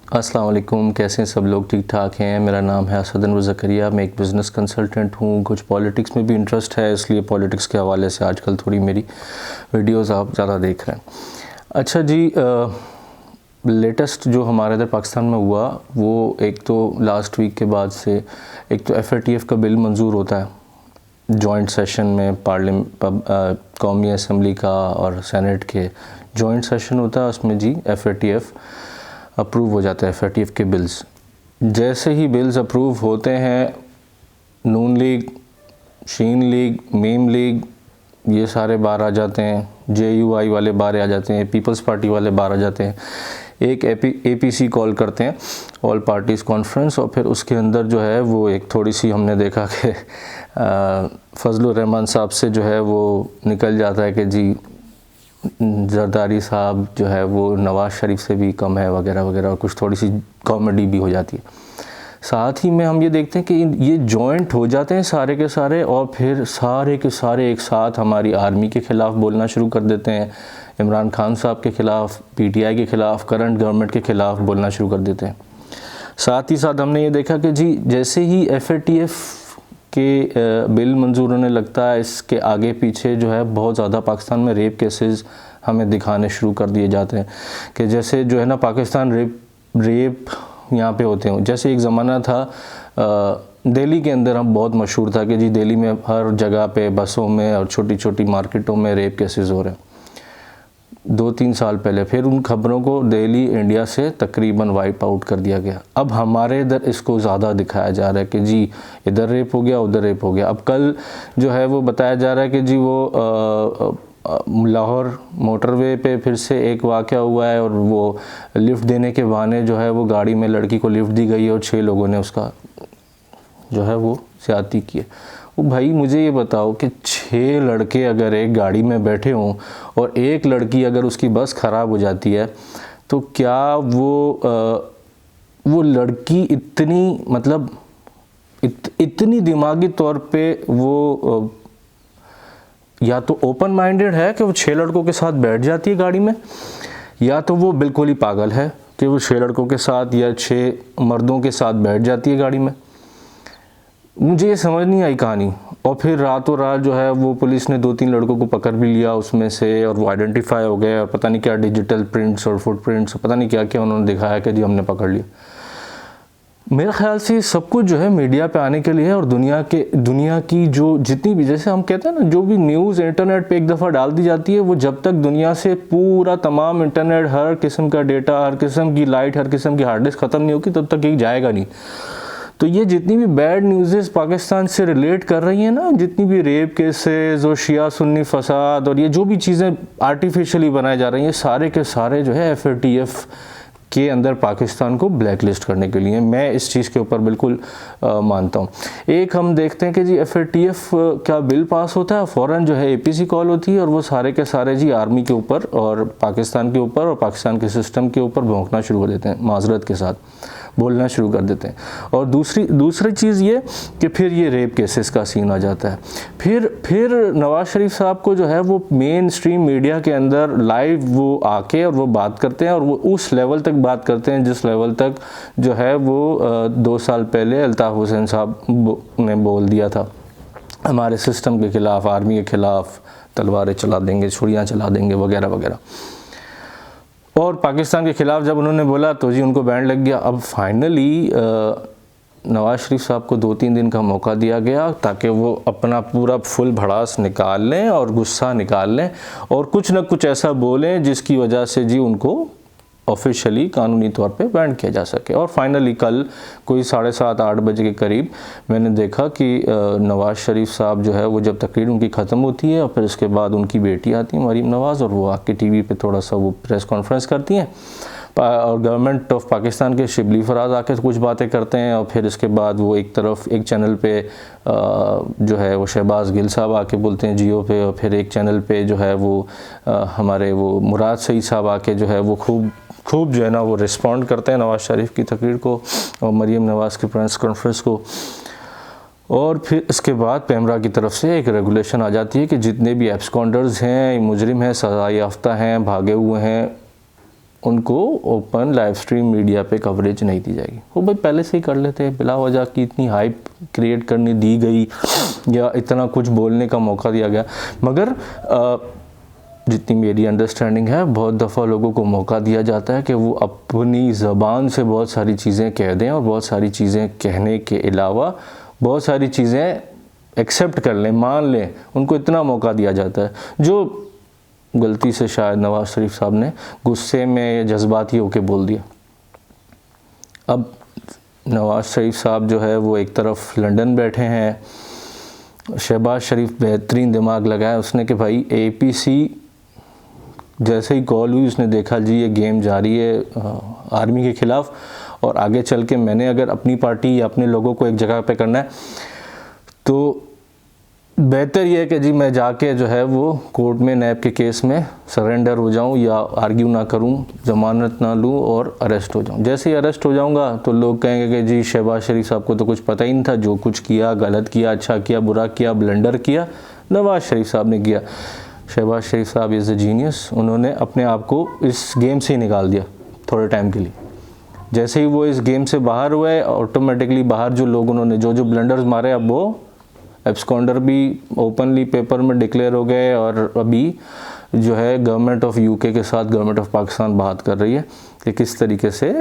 अस्सलाम वालेकुम, कैसे हैं सब लोग? ठीक ठाक हैं। मेरा नाम है असद अनवर ज़करिया। मैं एक बिज़नेस कंसल्टेंट हूँ। कुछ पॉलिटिक्स में भी इंटरेस्ट है, इसलिए पॉलिटिक्स के हवाले से आजकल थोड़ी मेरी वीडियोस आप ज़्यादा देख रहे हैं। अच्छा जी, लेटेस्ट जो हमारे इधर पाकिस्तान में हुआ वो एक तो लास्ट वीक के बाद से एक तो FATF का बिल मंजूर होता है जॉइंट सेशन में, कौमी असम्बली का और सेनेट के जॉइंट सेशन होता है। उसमें जी FATF अप्रूव हो जाता है। FATF के बिल्स जैसे ही बिल्स अप्रूव होते हैं, नून लीग, शीन लीग, मीम लीग ये सारे बाहर आ जाते हैं, JUI वाले बाहर आ जाते हैं, पीपल्स पार्टी वाले बाहर आ जाते हैं। एक APC कॉल करते हैं, ऑल पार्टीज़ कॉन्फ्रेंस, और फिर उसके अंदर जो है वो एक थोड़ी सी हमने देखा कि फजलुर रहमान साहब से जो है वो निकल जाता है कि जी जरदारी साहब जो है वो नवाज़ शरीफ से भी कम है वगैरह वगैरह, और कुछ थोड़ी सी कॉमेडी भी हो जाती है। साथ ही में हम ये देखते हैं कि ये जॉइंट हो जाते हैं सारे के सारे, और फिर सारे के सारे एक साथ हमारी आर्मी के ख़िलाफ़ बोलना शुरू कर देते हैं, इमरान खान साहब के ख़िलाफ़, PTI के ख़िलाफ़, करंट गवर्नमेंट के ख़िलाफ़ बोलना शुरू कर देते हैं। साथ ही साथ हमने ये देखा कि जी जैसे ही FATF के बिल मंजूर होने लगता है, इसके आगे पीछे जो है बहुत ज़्यादा पाकिस्तान में रेप केसेस हमें दिखाने शुरू कर दिए जाते हैं कि जैसे जो है ना पाकिस्तान रेप यहाँ पे होते हैं। जैसे एक ज़माना था दिल्ली के अंदर हम बहुत मशहूर था कि जी दिल्ली में हर जगह पे बसों में और छोटी छोटी मार्केटों में रेप केसेस हो रहे हैं। 2-3 साल पहले फिर उन खबरों को दिल्ली इंडिया से तकरीबन वाइप आउट कर दिया गया। अब हमारे इधर इसको ज़्यादा दिखाया जा रहा है कि जी इधर रेप हो गया, उधर रेप हो गया। अब कल जो है वो बताया जा रहा है कि जी वो लाहौर मोटरवे पे फिर से एक वाक़या हुआ है, और वो लिफ्ट देने के बहाने जो है वो गाड़ी में लड़की को लिफ्ट दी गई और 6 लोगों ने उसका जो है वो ज़्यादती की है। वो भाई मुझे ये बताओ कि 6 लड़के अगर एक गाड़ी में बैठे हों और एक लड़की अगर उसकी बस ख़राब हो जाती है, तो क्या वो लड़की इतनी मतलब इतनी दिमागी तौर पे वो या तो ओपन माइंडेड है कि वो 6 लड़कों के साथ बैठ जाती है गाड़ी में, या तो वो बिल्कुल ही पागल है कि वो 6 लड़कों के साथ या 6 मर्दों के साथ बैठ जाती है गाड़ी में। मुझे ये समझ नहीं आई कहानी। और फिर रातों रात जो है वो पुलिस ने 2-3 लड़कों को पकड़ भी लिया उसमें से, और वो आइडेंटिफाई हो गए, और पता नहीं क्या डिजिटल प्रिंट्स और फुटप्रिंट्स पता नहीं क्या क्या उन्होंने दिखाया कि जी हमने पकड़ लिया। मेरे ख्याल से सब कुछ जो है मीडिया पे आने के लिए है, और दुनिया की जो जितनी भी, जैसे हम कहते हैं ना, जो भी न्यूज़ इंटरनेट पे एक दफ़ा डाल दी जाती है, वो जब तक दुनिया से पूरा तमाम इंटरनेट, हर किस्म का डेटा, हर किस्म की लाइट, हर किस्म की हार्ड डिस्क ख़त्म नहीं होगी तब तक एक जाएगा नहीं। तो ये जितनी भी बैड न्यूज़ पाकिस्तान से रिलेट कर रही हैं ना, जितनी भी रेप केसेस और शिया सुन्नी फसाद और ये जो भी चीज़ें आर्टिफिशियली बनाए जा रही हैं, सारे के सारे जो है FATF के अंदर पाकिस्तान को ब्लैक लिस्ट करने के लिए। मैं इस चीज़ के ऊपर बिल्कुल मानता हूँ। एक हम देखते हैं कि जी FATF का बिल पास होता है, फ़ौरन जो है APC कॉल होती है, और वो सारे के सारे जी आर्मी के ऊपर और पाकिस्तान के ऊपर और पाकिस्तान के सिस्टम के ऊपर भौंकना शुरू कर देते हैं, माजरत के साथ बोलना शुरू कर देते हैं। और दूसरी चीज़ ये कि फिर ये रेप केसेस का सीन आ जाता है। फिर नवाज़ शरीफ साहब को जो है वो मेन स्ट्रीम मीडिया के अंदर लाइव वो आके और वो बात करते हैं, और वो उस लेवल तक बात करते हैं जिस लेवल तक जो है वो 2 साल पहले अल्ताफ़ हुसैन साहब ने बोल दिया था, हमारे सिस्टम के ख़िलाफ़, आर्मी के ख़िलाफ़ तलवारें चला देंगे, छुरियाँ चला देंगे वगैरह वगैरह। और पाकिस्तान के ख़िलाफ़ जब उन्होंने बोला तो जी उनको बैन लग गया। अब फाइनली नवाज़ शरीफ साहब को 2-3 दिन का मौका दिया गया ताकि वो अपना पूरा फुल भड़ास निकाल लें और गुस्सा निकाल लें और कुछ न कुछ ऐसा बोलें जिसकी वजह से जी उनको ऑफिशियली कानूनी तौर पे बैन किया जा सके। और फाइनली कल कोई 7:30-8 बजे के करीब मैंने देखा कि नवाज़ शरीफ साहब जो है वो जब तकरीर उनकी ख़त्म होती है और फिर उसके बाद उनकी बेटी आती है मरीम नवाज़, और वो आके TV पे थोड़ा सा वो प्रेस कॉन्फ्रेंस करती हैं, और गवर्नमेंट ऑफ पाकिस्तान के शिबली फराज आके कुछ बातें करते हैं, और फिर इसके बाद वो एक चैनल पे जो है वो शहबाज गिल साहब आके बोलते हैं जियो पे, और फिर एक चैनल पे जो है वो हमारे वो मुराद सईद साहब आके जो है वो खूब जो है ना वो रिस्पॉन्ड करते हैं नवाज़ शरीफ की तकरीर को और मरीम नवाज़ की प्रेस कॉन्फ्रेंस को। और फिर इसके बाद पैमरा की तरफ से एक रेगुलेशन आ जाती है कि जितने भी एब्सकॉन्डर्स हैं, मुजरिम हैं, सज़ा याफ्ता हैं, भागे हुए हैं, उनको ओपन लाइव स्ट्रीम मीडिया पे कवरेज नहीं दी जाएगी। वो भाई पहले से ही कर लेते हैं, बिला वजह की इतनी हाइप क्रिएट करने दी गई या इतना कुछ बोलने का मौका दिया गया। मगर जितनी मेरी अंडरस्टैंडिंग है, बहुत दफ़ा लोगों को मौका दिया जाता है कि वो अपनी ज़बान से बहुत सारी चीज़ें कह दें और बहुत सारी चीज़ें कहने के अलावा बहुत सारी चीज़ें एक्सेप्ट कर लें, मान लें, उनको इतना मौका दिया जाता है। जो गलती से शायद नवाज़ शरीफ साहब ने गुस्से में या जज्बाती होकर बोल दिया। अब नवाज़ शरीफ साहब जो है वो एक तरफ लंदन बैठे हैं, शहबाज शरीफ बेहतरीन दिमाग लगाया उसने कि भाई APC जैसे ही कॉल हुई उसने देखा जी ये गेम जारी है आर्मी के ख़िलाफ़, और आगे चल के मैंने अगर अपनी पार्टी या अपने लोगों को एक जगह पे करना है तो बेहतर ये है कि जी मैं जाके जो है वो कोर्ट में नैब के केस में सरेंडर हो जाऊं या आर्ग्यू ना करूं, ज़मानत ना लूं और अरेस्ट हो जाऊं। जैसे ही अरेस्ट हो जाऊंगा तो लोग कहेंगे कि जी शहबाज शरीफ साहब को तो कुछ पता ही नहीं था, जो कुछ किया गलत किया, अच्छा किया बुरा किया, ब्लंडर किया नवाज़ शरीफ साहब ने किया। शहबाज शरीफ साहब इज़ अ जीनियस, उन्होंने अपने आप को इस गेम से ही निकाल दिया थोड़े टाइम के लिए। जैसे ही वो इस गेम से बाहर हुए, ऑटोमेटिकली बाहर जो लोग उन्होंने जो ब्लंडर्स मारे अब वो एब्सकॉन्डर भी ओपनली पेपर में डिक्लेयर हो गए, और अभी जो है गवर्नमेंट ऑफ UK के साथ गवर्नमेंट ऑफ पाकिस्तान बात कर रही है कि किस तरीके से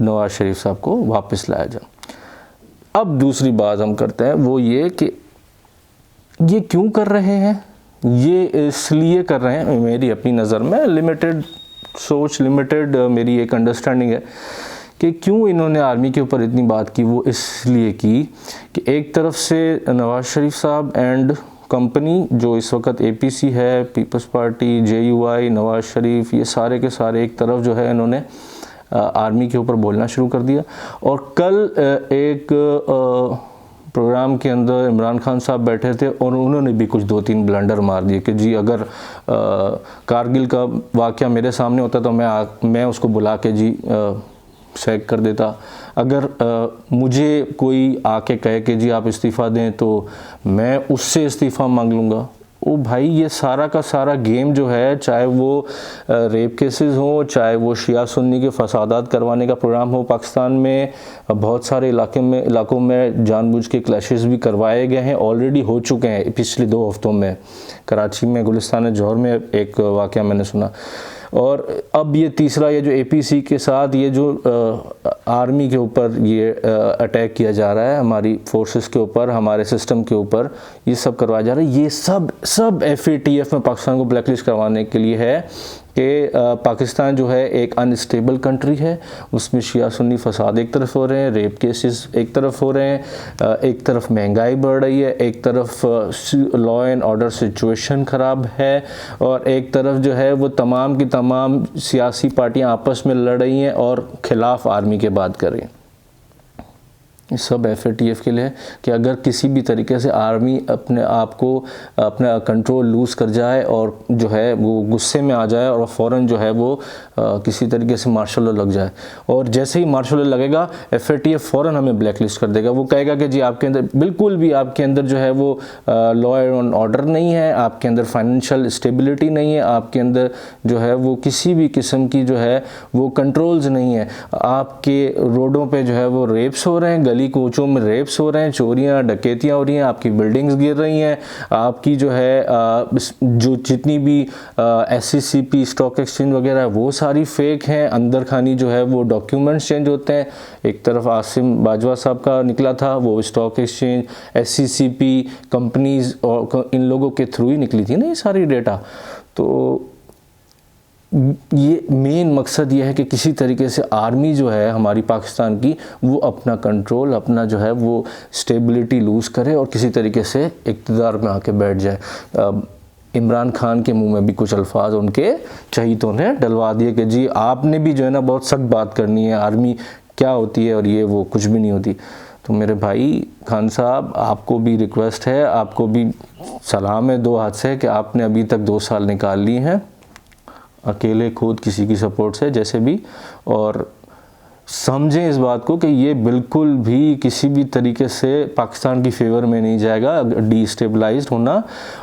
नवाज़ शरीफ साहब को वापस लाया जाए। अब दूसरी बात हम करते हैं वो ये कि ये क्यों कर रहे हैं, ये इसलिए कर रहे हैं, मेरी अपनी नज़र में लिमिटेड सोच, लिमिटेड मेरी एक अंडरस्टैंडिंग है कि क्यों इन्होंने आर्मी के ऊपर इतनी बात की। वो इसलिए की कि एक तरफ से नवाज़ शरीफ साहब एंड कंपनी जो इस वक्त APC है, peoples party, JUI, Nawaz Sharif, ये सारे के सारे एक तरफ जो है इन्होंने आर्मी के ऊपर बोलना शुरू कर दिया। और कल एक प्रोग्राम के अंदर इमरान खान साहब बैठे थे और उन्होंने भी कुछ 2-3 ब्लंडर मार दिए कि जी अगर कारगिल का वाक़या मेरे सामने होता तो मैं उसको बुला के जी सैक कर देता। अगर मुझे कोई आके कहे कि जी आप इस्तीफ़ा दें तो मैं उससे इस्तीफ़ा मांग लूँगा। ओ भाई ये सारा का सारा गेम जो है, चाहे वो रेप केसेस हो, चाहे वो शिया सुन्नी के फसादात करवाने का प्रोग्राम हो पाकिस्तान में, बहुत सारे इलाकों में जानबूझ के क्लैशेस भी करवाए गए हैं, ऑलरेडी हो चुके हैं पिछले 2 हफ्तों में। कराची में गुलिस्तान जौहर में एक वाक़या मैंने सुना, और अब ये तीसरा ये जो APC के साथ ये जो आर्मी के ऊपर ये अटैक किया जा रहा है, हमारी फोर्सेस के ऊपर, हमारे सिस्टम के ऊपर ये सब करवाया जा रहा है। ये सब FATF में पाकिस्तान को ब्लैकलिस्ट करवाने के लिए है कि पाकिस्तान जो है एक अनस्टेबल कंट्री है, उसमें शिया सुन्नी फसाद एक तरफ हो रहे हैं, रेप केसेस एक तरफ हो रहे हैं, एक तरफ महंगाई बढ़ रही है, एक तरफ लॉ एंड ऑर्डर सिचुएशन ख़राब है, और एक तरफ जो है वो तमाम की तमाम सियासी पार्टियां आपस में लड़ रही हैं और ख़िलाफ़ आर्मी के बात कर रही हैं। सब FATF के लिए कि अगर किसी भी तरीके से आर्मी अपने आप को अपना कंट्रोल लूज़ कर जाए और जो है वो गुस्से में आ जाए और फ़ौरन जो है वो किसी तरीके से मार्शल लॉ लग जाए, और जैसे ही मार्शल लॉ लगेगा FATF फ़ौरन हमें ब्लैकलिस्ट कर देगा। वो कहेगा कि जी आपके अंदर बिल्कुल भी आपके अंदर जो है वो लॉ एंड ऑर्डर नहीं है, आपके अंदर फाइनेंशियल स्टेबिलिटी नहीं है, आपके अंदर जो है वो किसी भी किस्म की जो है वो कंट्रोल्स नहीं है, आपके रोडों पे जो है वो रेप्स हो रहे हैं, गली कोचों में रेप्स हो रहे हैं, चोरियां डकैतियां हो रही हैं, आपकी बिल्डिंग्स गिर रही हैं, आपकी जो है जो जितनी भी SCCP स्टॉक एक्सचेंज वगैरह वो सारी फेक हैं, अंदर खानी जो है वो डॉक्यूमेंट्स चेंज होते हैं। एक तरफ आसिम बाजवा साहब का निकला था, वो स्टॉक एक्सचेंज SCCP कंपनीज और इन लोगों के थ्रू ही निकली थी ना ये सारी डेटा। तो ये मेन मकसद ये है कि किसी तरीके से आर्मी जो है हमारी पाकिस्तान की वो अपना कंट्रोल, अपना जो है वो स्टेबिलिटी लूज़ करे और किसी तरीके से इक़्तिदार में आके बैठ जाए। इमरान खान के मुंह में भी कुछ अल्फाज उनके चहीतों ने डलवा दिए कि जी आपने भी जो है ना बहुत सख्त बात करनी है, आर्मी क्या होती है और ये वो कुछ भी नहीं होती। तो मेरे भाई खान साहब, आपको भी रिक्वेस्ट है, आपको भी सलाम है 2 हाथ से कि आपने अभी तक 2 साल निकाल लिए हैं अकेले, खुद किसी की सपोर्ट से जैसे भी, और समझें इस बात को कि ये बिल्कुल भी किसी भी तरीके से पाकिस्तान की फेवर में नहीं जाएगा डिस्टेबलाइज्ड होना।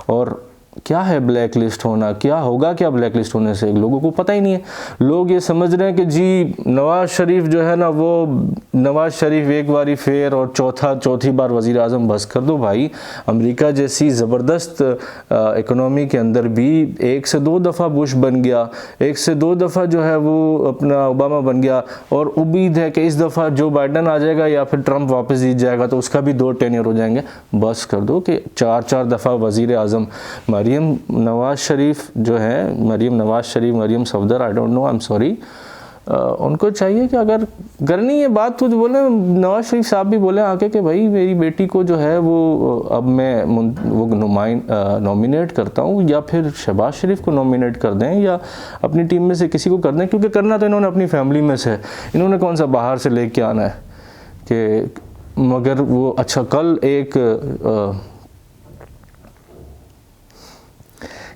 और क्या है ब्लैक लिस्ट होना, क्या होगा क्या ब्लैक लिस्ट होने से, लोगों को पता ही नहीं है। लोग ये समझ रहे हैं कि जी नवाज़ शरीफ जो है ना, वो नवाज़ शरीफ एक बारी फिर और चौथी बार वज़ीर आज़म, बस कर दो भाई। अमेरिका जैसी ज़बरदस्त इकोनॉमी के अंदर भी 1 से 2 दफ़ा बुश बन गया, 1 से 2 दफ़ा जो है वो अपना ओबामा बन गया, और उम्मीद है कि इस दफ़ा जो बाइडन आ जाएगा या फिर ट्रंप वापस जीत जाएगा तो उसका भी 2 टेन्योर हो जाएंगे। बस कर दो कि 4 दफ़ा वज़ीर आज़म। मरीम नवाज़ शरीफ जो है, Maryam Safdar, I don't know, I am sorry, उनको चाहिए कि अगर करनी है बात तो बोले, नवाज़ शरीफ साहब भी बोले आके कि भाई मेरी बेटी को जो है वो अब मैं वो नॉमिनेट करता हूँ, या फिर शहबाज शरीफ को नॉमिनेट कर दें या अपनी टीम में से किसी को कर दें, क्योंकि करना तो इन्होंने अपनी फैमिली में से है, इन्होंने कौन सा बाहर से लेके आना है कि। मगर वो अच्छा,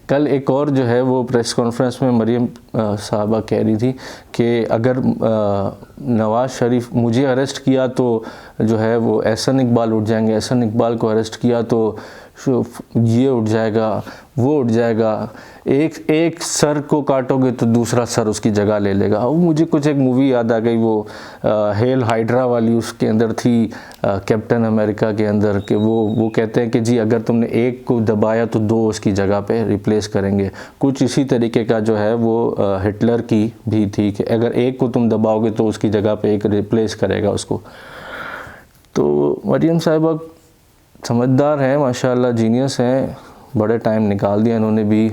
कल एक और जो है वो प्रेस कॉन्फ्रेंस में मरीम साहबा कह रही थी कि अगर नवाज़ शरीफ मुझे अरेस्ट किया तो जो है वो एहसन इकबाल उठ जाएंगे, एहसन इकबाल को अरेस्ट किया तो ये उठ जाएगा, वो उठ जाएगा, एक सर को काटोगे तो दूसरा सर उसकी जगह ले लेगा। वो मुझे कुछ एक मूवी याद आ गई, वो हेल हाइड्रा वाली, उसके अंदर थी कैप्टन अमेरिका के अंदर, कि वो कहते हैं कि जी अगर तुमने एक को दबाया तो 2 उसकी जगह पे रिप्लेस करेंगे। कुछ इसी तरीके का जो है वो हिटलर की भी थी कि अगर एक को तुम दबाओगे तो उसकी जगह पे एक रिप्लेस करेगा उसको। तो मरीम साहिबा समझदार हैं माशाल्लाह, जीनियस हैं, बड़े टाइम निकाल दिया इन्होंने भी।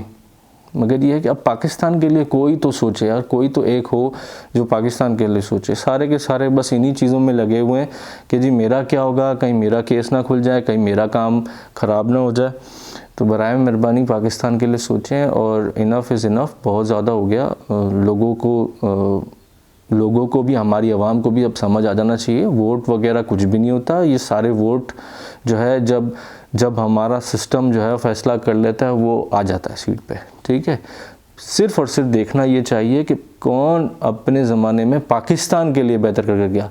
मगर ये है कि अब पाकिस्तान के लिए कोई तो सोचे यार, कोई तो एक हो जो पाकिस्तान के लिए सोचे। सारे के सारे बस इन्हीं चीज़ों में लगे हुए हैं कि जी मेरा क्या होगा, कहीं मेरा केस ना खुल जाए, कहीं मेरा काम ख़राब ना हो जाए। तो बराए मेहरबानी पाकिस्तान के लिए सोचें, और इनफ इज़ इनफ, बहुत ज़्यादा हो गया। लोगों को भी, हमारी आवाम को भी अब समझ आ जाना चाहिए, वोट वगैरह कुछ भी नहीं होता। ये सारे वोट जो है जब हमारा सिस्टम जो है फ़ैसला कर लेता है वो आ जाता है सीट पे, ठीक है। सिर्फ़ और सिर्फ देखना ये चाहिए कि कौन अपने ज़माने में पाकिस्तान के लिए बेहतर करके गया।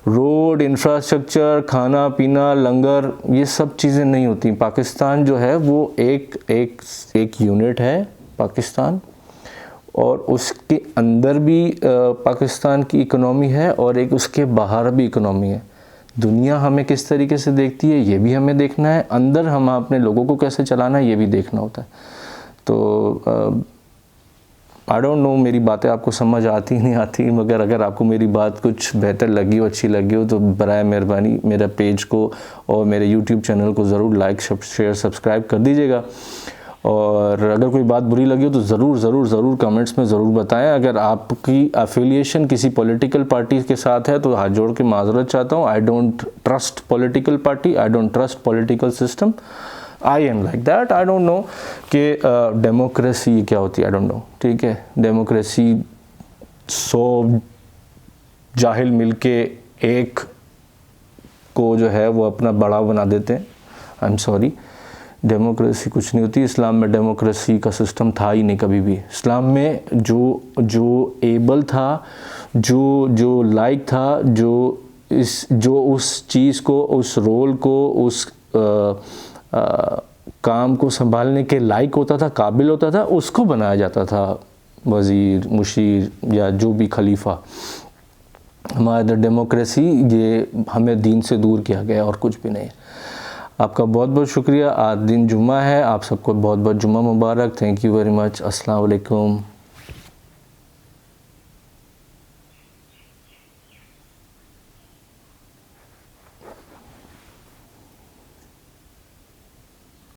रोड, इंफ्रास्ट्रक्चर, खाना पीना, लंगर, ये सब चीज़ें नहीं होती। पाकिस्तान जो है वो एक यूनिट है पाकिस्तान, और उसके अंदर भी पाकिस्तान की इकोनॉमी है और एक उसके बाहर भी इकोनॉमी है। दुनिया हमें किस तरीके से देखती है ये भी हमें देखना है, अंदर हम अपने लोगों को कैसे चलाना है ये भी देखना होता है। तो आई डोंट नो मेरी बातें आपको समझ आती नहीं आती, मगर अगर आपको मेरी बात कुछ बेहतर लगी हो, अच्छी लगी हो, तो बराए मेहरबानी मेरा पेज को और मेरे यूट्यूब चैनल को ज़रूर लाइक, शेयर, सब्सक्राइब कर दीजिएगा। और अगर कोई बात बुरी लगी हो तो ज़रूर कमेंट्स में ज़रूर बताएं। अगर आपकी एफिलिएशन किसी पॉलिटिकल पार्टी के साथ है तो हाथ जोड़ के माजरत चाहता हूँ। I don't trust political party, I don't trust political system, I am like that. I don't know कि डेमोक्रेसी क्या होती है, आई डोंट नो, ठीक है। डेमोक्रेसी 100 जाहिल मिलके एक को जो है वो अपना बड़ा बना देते हैं। आई एम सॉरी, डेमोक्रेसी कुछ नहीं होती। इस्लाम में डेमोक्रेसी का सिस्टम था ही नहीं कभी भी। इस्लाम में जो एबल था, जो लायक था, जो उस चीज़ को, उस रोल को, उस काम को संभालने के लायक होता था, काबिल होता था, उसको बनाया जाता था वज़ीर, मुशीर या जो भी खलीफा। हमारा डेमोक्रेसी ये हमें दीन से दूर किया गया और कुछ भी नहीं। आपका बहुत बहुत शुक्रिया। आज दिन जुम्मा है, आप सबको बहुत बहुत जुम्मा मुबारक। Thank you very much. अस्सलाम वालेकुम।